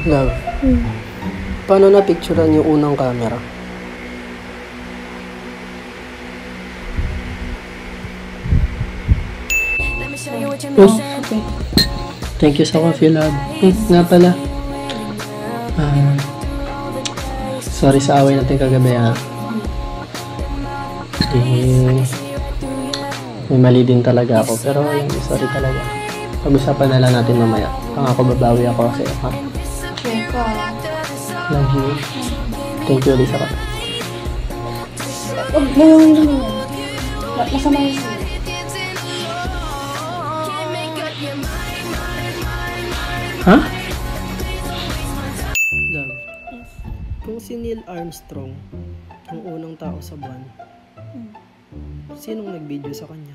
Love, paano na-picturean yung unang camera? Okay. Thank you sa coffee, love. Nga pala. Sorry sa away natin kagabi, ha. May mali din talaga ako. Pero sorry talaga. Pag-usapan na lang natin mamaya. Pangako babawi ako kasi, ha? Sure ka. Love you. Thank you ulit sa coffee. Huwag mo yung ganyan. Masama yung sila. Ha? Love, kung si Neil Armstrong ang unang tao sa buwan, sinong nag-video sa kanya?